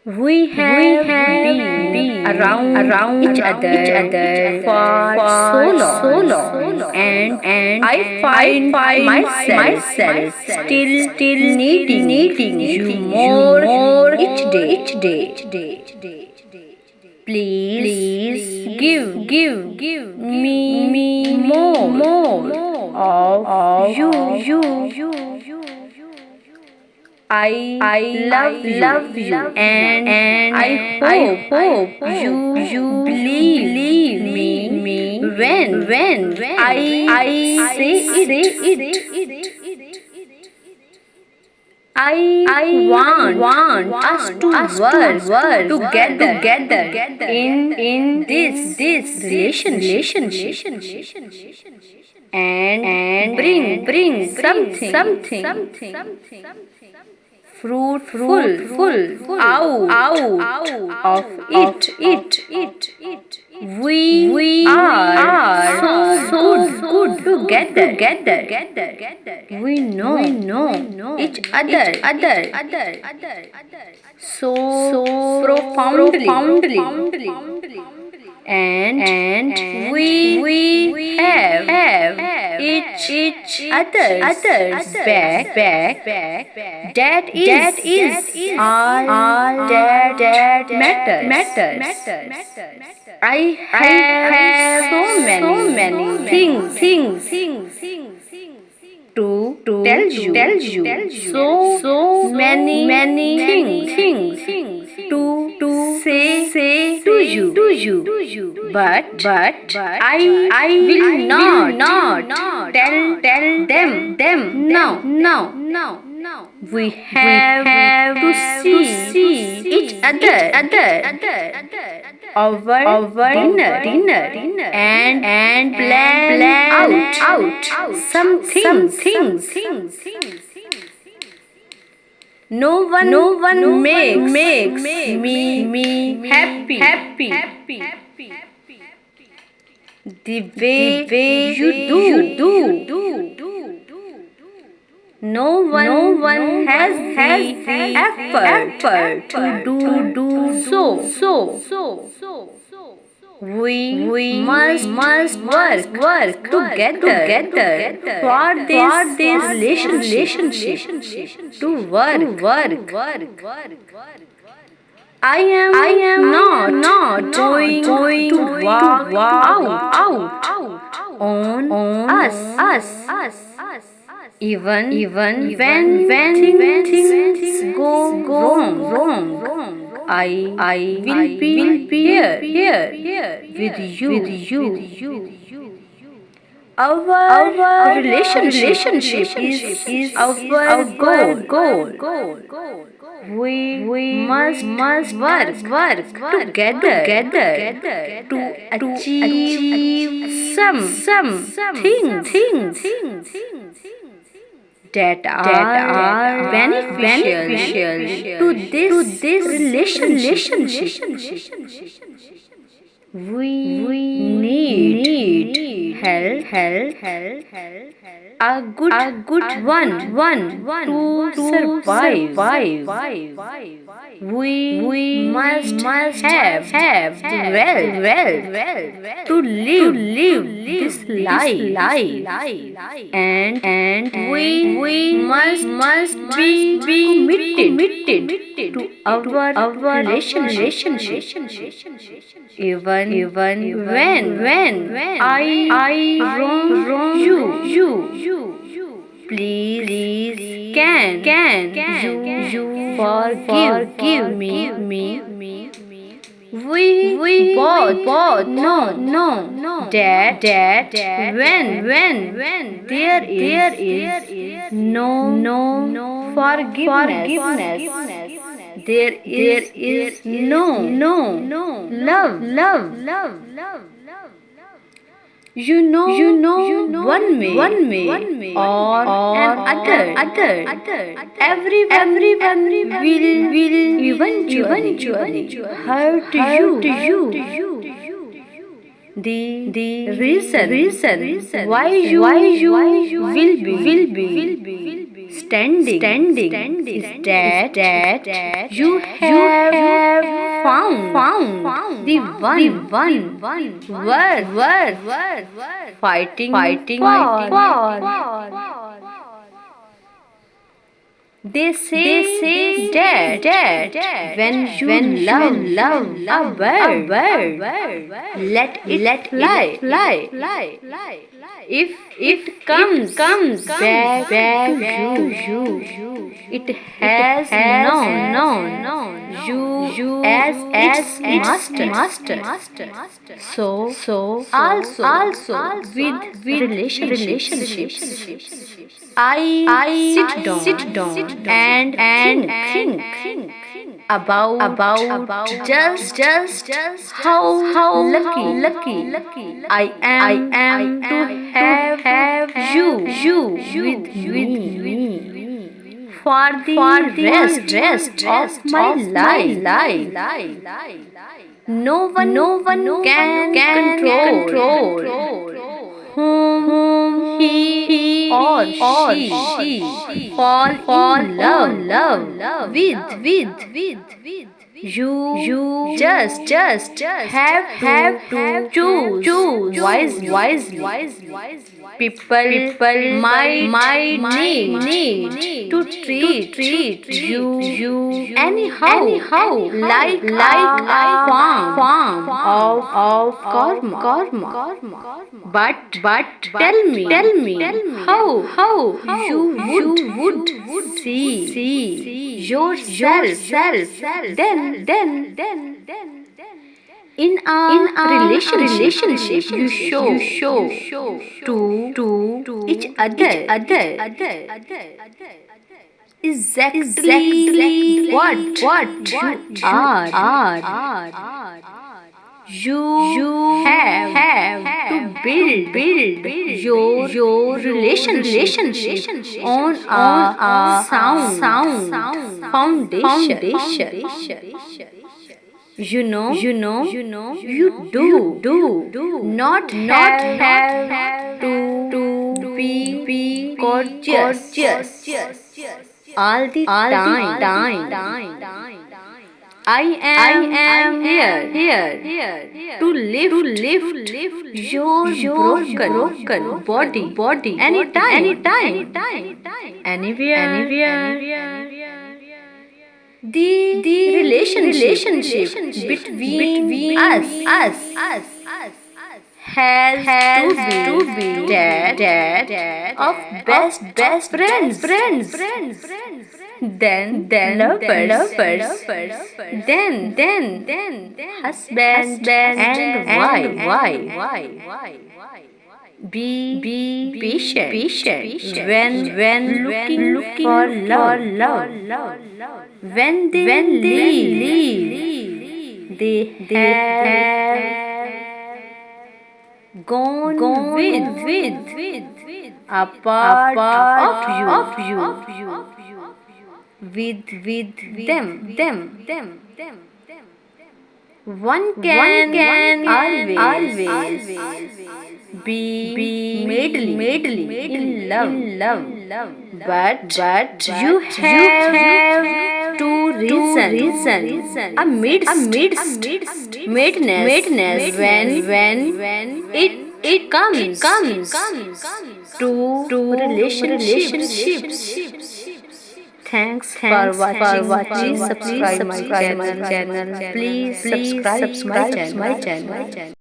We have been around each other for so long, and I find myself still needing you more each day. Please give me more of you. I love you, and I hope you believe me when I say it. I want us to work together in this relationship and bring something fruitful out of it. We are so good together. We know each other so profoundly, and we have each other's back. That is all that matters. I have so many things to tell you. So many things to say to you. But I will not tell them now. We have to see each other over dinner and plan out something. No one makes me happy the way you do. No one has the effort to do so. We must work together for this relationship to work. I am not going to walk out on us. Even when things go wrong, I will be here with you. Our relationship is our goal. We must work together to achieve some things that are beneficial to this relationship. We need help, a good one to survive. We must have the wealth to live this life, and we must be committed to our relationship. Even when I wrong you, please can you forgive me. We both know that when there is no forgiveness, there is no love. You know one way or another. Everyone will eventually hurt you. The reason why you will be standing is that you have found the one worth fighting for. They say that when you love a bird, let it fly. If it comes back to you, it has known you as its master. So also with relationships. I sit down and think about just how lucky I am to have you with me for the rest of my life. No one can control whom he or she fall in love with. You just have to choose wisely. People might need to treat you anyhow like a farm of karma. But tell me how you would see yourself then in a relationship you show to each other exactly what you are. You have to build your relationship on a sound foundation. You do not have to be gorgeous all the time. I am here to lift your broken body anytime, anywhere. The relationship between us has to be that of best friends. Then lovers, then husband and wife. Be patient when looking for love. When they leave, they have gone with a part of you. With them. One can always be madly in love. But you have two reasons. A madness when it comes to relationships. Thanks for watching. Please subscribe my channel. Please subscribe my channel.